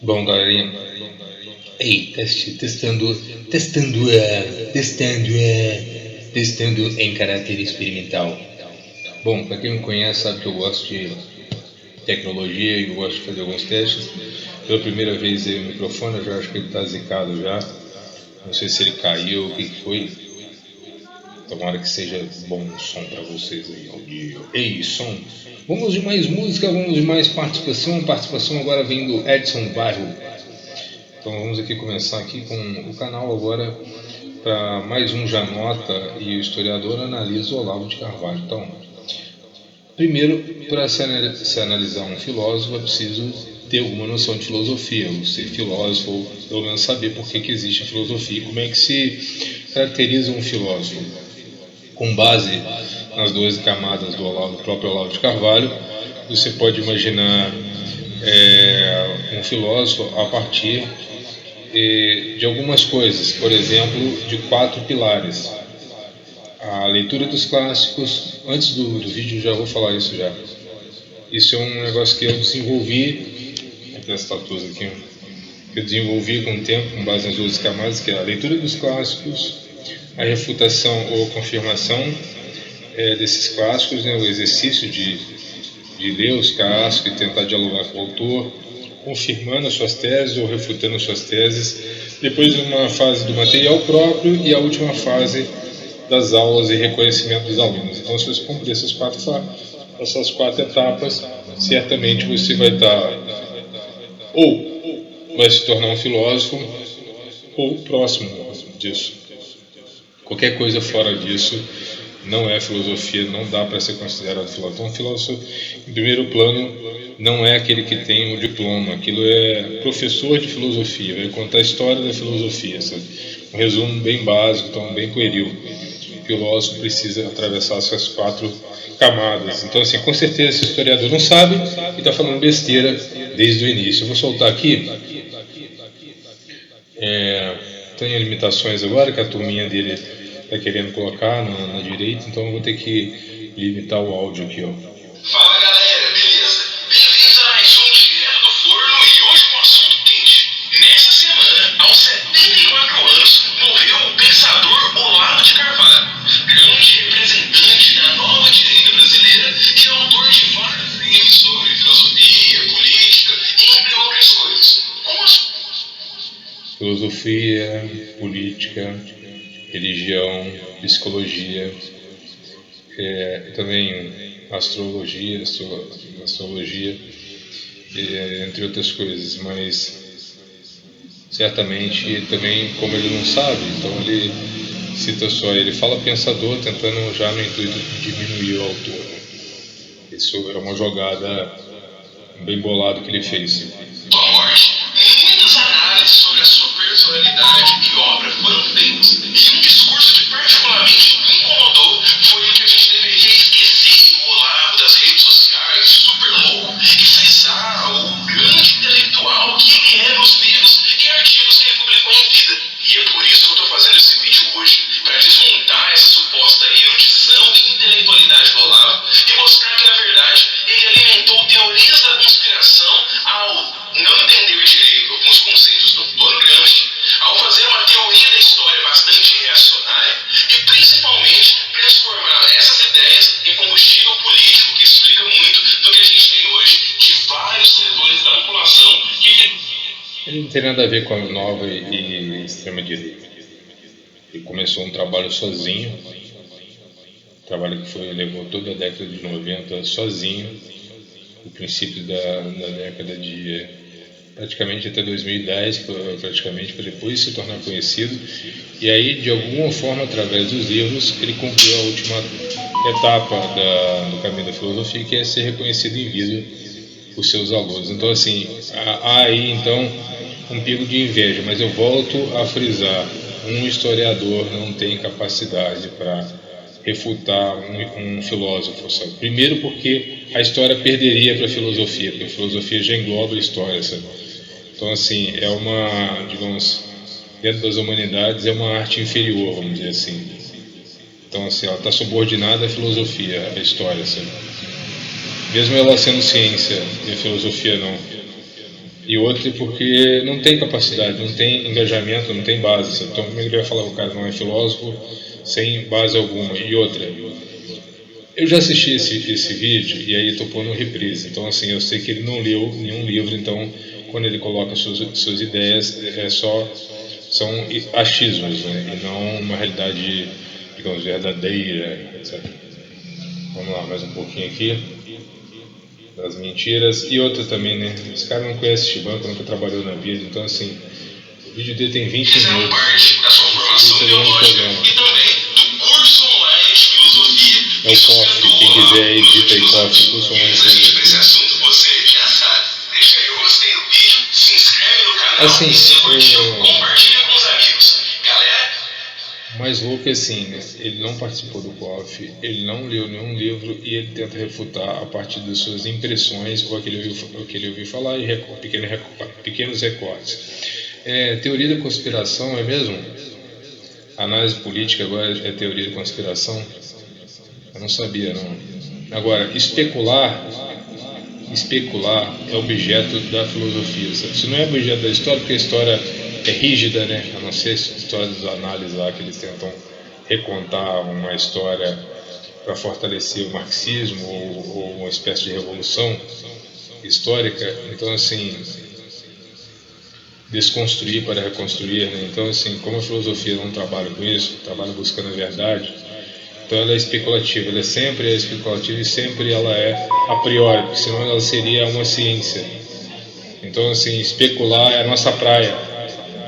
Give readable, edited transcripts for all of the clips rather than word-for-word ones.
Bom, galerinha. Ei, testando em caráter experimental. Bom, para quem me conhece sabe que eu gosto de tecnologia e eu gosto de fazer alguns testes. Pela primeira vez aí o microfone, eu já acho que ele está zicado já. Não sei se ele caiu, o que foi. Tomara que seja bom o som para vocês aí, audio. Ei, som. Vamos de mais música, vamos de mais participação. A participação agora vem do Edson Bairro. Então vamos aqui começar aqui com o canal agora para mais um Janota e o historiador analisa o Olavo de Carvalho. Então, primeiro, para se analisar um filósofo é preciso ter alguma noção de filosofia, ou ser filósofo, ou pelo menos saber por que existe a filosofia e como é que se caracteriza um filósofo. Com base nas 12 camadas do próprio Olavo de Carvalho, você pode imaginar um filósofo a partir de algumas coisas, por exemplo, de 4 pilares. A leitura dos clássicos, antes do vídeo já vou falar isso já. Isso é um negócio que eu desenvolvi, até as tatuas aqui, que eu desenvolvi com o tempo, com base nas 12 camadas, que é a leitura dos clássicos, a refutação ou confirmação desses clássicos, né, o exercício de ler os clássicos e tentar dialogar com o autor, confirmando as suas teses ou refutando as suas teses, depois uma fase do material próprio e a última fase das aulas e reconhecimento dos alunos. Então, se você cumprir essas 4 etapas, certamente você vai estar ou vai se tornar um filósofo ou próximo disso. Qualquer coisa fora disso não é filosofia, não dá para ser considerado filósofo. Então, um filósofo, em primeiro plano, não é aquele que tem o diploma, aquilo é professor de filosofia, vai contar a história da filosofia, sabe? Um resumo bem básico, então bem pueril. O filósofo precisa atravessar essas 4 camadas. Então, assim, com certeza esse historiador não sabe e está falando besteira desde o início. Eu vou soltar aqui. Tem limitações agora, que a turminha dele está querendo colocar na direita, então eu vou ter que limitar o áudio aqui, ó. Fala galera, beleza? Bem-vindos a mais um Direto do Forno e hoje com um assunto quente. Nessa semana, aos 74 anos, morreu o pensador Olavo de Carvalho, grande representante da nova direita brasileira e autor de vários livros sobre filosofia, política, entre outras coisas. Filosofia, política, religião, psicologia, também astrologia, entre outras coisas, mas certamente também, como ele não sabe, então ele cita só, ele fala pensador, tentando já no intuito de diminuir o autor. Isso era uma jogada bem bolada que ele fez. Muitas análises sobre a sua personalidade e obra foram feitas, e um discurso que particularmente me incomodou foi que a gente deveria esquecer o Olavo das redes sociais, super louco, e frisar o grande intelectual que ele é nos livros e artigos que ele publicou em vida. E é por isso que eu estou fazendo esse vídeo hoje, para desmontar essa suposta erudição e intelectualidade do Olavo e mostrar que, na verdade, ele alimentou teorias da conspiração ao não entender direito alguns conceitos do Antônio Gramsci, ao fazer uma teoria da história bastante reacionária e, principalmente, transformar essas ideias em combustível político que explica muito do que a gente tem hoje de vários setores da população que... Ele não tem nada a ver com a nova e extrema-direita. Ele começou um trabalho sozinho, um trabalho que levou toda a década de 90 sozinho, o princípio da década de praticamente até 2010, praticamente, para depois se tornar conhecido, e aí, de alguma forma, através dos livros, ele cumpriu a última etapa do caminho da filosofia, que é ser reconhecido em vida por seus alunos. Então, assim, há aí, então, um pingo de inveja, mas eu volto a frisar, um historiador não tem capacidade para refutar um filósofo, sabe? Primeiro porque a história perderia para a filosofia, porque a filosofia já engloba a história, sabe? Então, assim, é uma, digamos, dentro das humanidades, é uma arte inferior, vamos dizer assim. Então, assim, ela está subordinada à filosofia, à história, sabe? Mesmo ela sendo ciência e a filosofia não. E outra porque não tem capacidade, não tem engajamento, não tem base. Então, como ele vai falar que o cara não é filósofo sem base alguma? E outra, eu já assisti esse vídeo e aí estou pondo reprise. Então, assim, eu sei que ele não leu nenhum livro, então, quando ele coloca suas ideias, são achismos, né? E não uma realidade, digamos, verdadeira, etc. Vamos lá, mais um pouquinho aqui das mentiras. E outra também, né? Esse cara não conhece Shibanco, nunca trabalhou na vida, então, assim, o vídeo dele tem 20 minutos. Parte da sua formação teológica e também do curso online de filosofia. É o COF, quem quiser edita aí COF, curso online de filosofia. Esse assunto você já sabe. Deixa aí o gostei do vídeo, se inscreve no canal, assim, se curtiu, compartilha com os amigos. Galera, o mais louco é assim, né? Ele não participou do COF, ele não leu nenhum livro e ele tenta refutar a partir das suas impressões ou aquele que ele ouviu falar e pequenos recortes. Teoria da conspiração é mesmo? Análise política agora é teoria da conspiração? Eu não sabia, não. Agora, especular é objeto da filosofia. Se não é objeto da história, porque a história é rígida, né? A não ser a história dos análises lá, que eles tentam recontar uma história para fortalecer o marxismo ou uma espécie de revolução histórica. Então, assim, desconstruir para reconstruir, né? Então, assim, como a filosofia não trabalha com isso, trabalha buscando a verdade, então ela é especulativa, ela sempre é especulativa e sempre ela é a priori, porque senão ela seria uma ciência. Então, assim, especular é a nossa praia.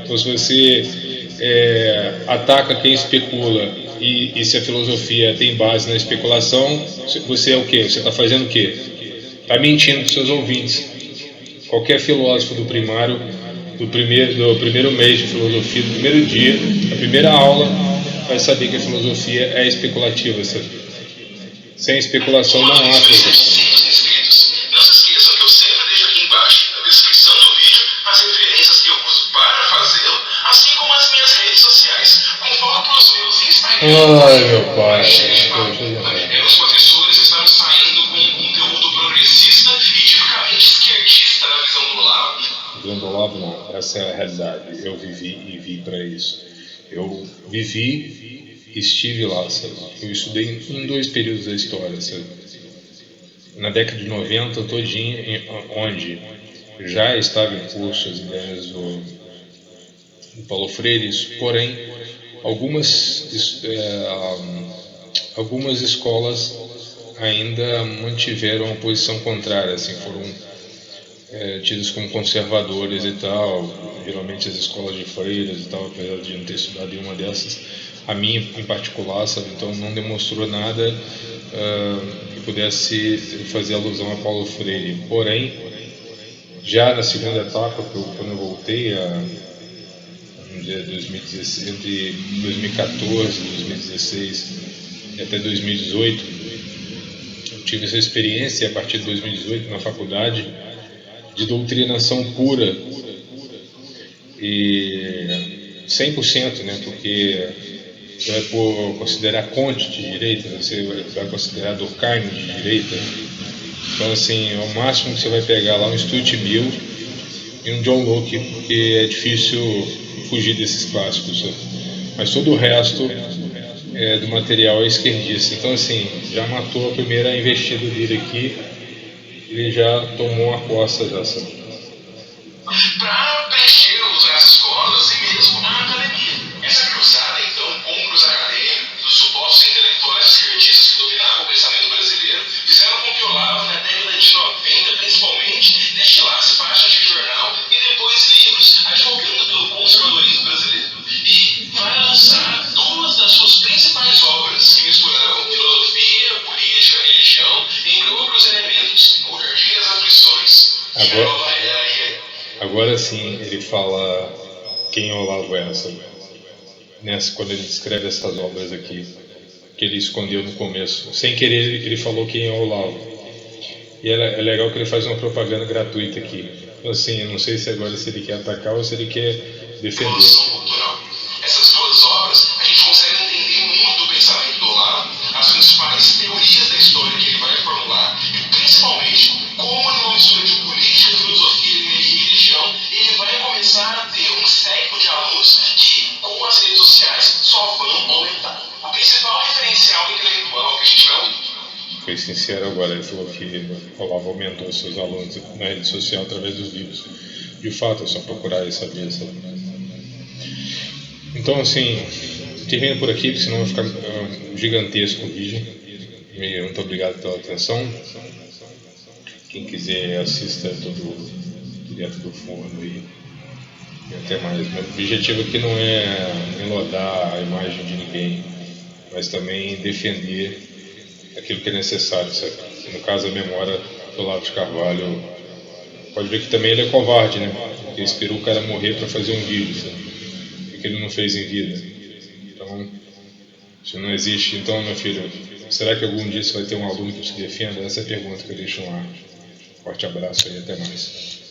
Então, se você ataca quem especula e se a filosofia tem base na especulação, você é o quê? Você está fazendo o quê? Está mentindo para os seus ouvintes. Qualquer filósofo do primeiro mês de filosofia, do primeiro dia, da primeira aula, vai saber que a filosofia é especulativa. Sem especulação não há filosofia. não se esqueçam que eu sempre deixo aqui embaixo, na descrição do vídeo, as referências que eu uso para fazê-lo, assim como as minhas redes sociais, com foco nos meus Instagram. Ai, meu pai. Os professores estão saindo com um conteúdo progressista e tipicamente esquerdista na visão do Olavo. Visão do Olavo não, essa é a realidade. Eu vivi e vi para isso. Eu vivi, estive lá, sabe? Eu estudei em 2 períodos da história, sabe? Na década de 90 todinha, onde já estava em curso as ideias do Paulo Freire, porém algumas escolas ainda mantiveram a posição contrária, assim, foram tidas como conservadores e tal, geralmente as escolas de freiras e tal, apesar de não ter estudado em uma dessas, a minha em particular, sabe, então não demonstrou nada que pudesse fazer alusão a Paulo Freire. Porém, já na segunda etapa, quando eu voltei vamos dizer, 2016, entre 2014, 2016 e até 2018, eu tive essa experiência a partir de 2018 na faculdade de doutrinação pura e 100%, né? Porque você vai considerar Comte de direita, você vai considerar Durkheim de direita. Então, assim, é o máximo que você vai pegar lá um Stuart Mill e um John Locke, porque é difícil fugir desses clássicos, sabe? Mas todo o resto do material é esquerdista. Então, assim, já matou a primeira investida dele aqui, ele já tomou a costa dessa. Para preencher as escolas e mesmo a academia. Essa cruzada, então, contra os acadêmicos, os supostos intelectuais esquerdistas que dominavam o pensamento brasileiro, fizeram com que Olavo, na década de 90, principalmente, destilasse páginas de jornal e depois livros advogando pelo conservadorismo brasileiro. E vai lançar 2 das suas principais obras que misturavam filosofia, política, religião, entre outros elementos, O Jardim das Aflições e a Nova Era. Agora sim ele fala quem é Olavo Essa, quando ele descreve essas obras aqui, que ele escondeu no começo. Sem querer ele falou quem é Olavo. E é legal que ele faz uma propaganda gratuita aqui. Então, assim, eu não sei se agora se ele quer atacar ou se ele quer defender. Essas 2 obras a gente consegue entender muito do pensamento do Olavo, as principais teorias da história que ele vai formular e principalmente como numa mistura de política, filosofia e religião foi sincero agora, ele falou que o Olavo aumentou seus alunos na rede social através dos livros. De fato, é só procurar e saber, sabe? Então, assim, termino por aqui, porque senão vai ficar gigantesco o vídeo. Muito obrigado pela atenção. Quem quiser, assista tudo direto do forno e até mais. Meu objetivo aqui não é enlodar a imagem de ninguém, mas também defender aquilo que é necessário, sabe? No caso, a memória do Olavo de Carvalho, pode ver que também ele é covarde, né? Porque esperou o cara morrer para fazer um vídeo, sabe? Que ele não fez em vida. Então, isso não existe. Então, meu filho, será que algum dia você vai ter um aluno que te defenda? Essa é a pergunta que eu deixo no ar. Forte abraço e até mais.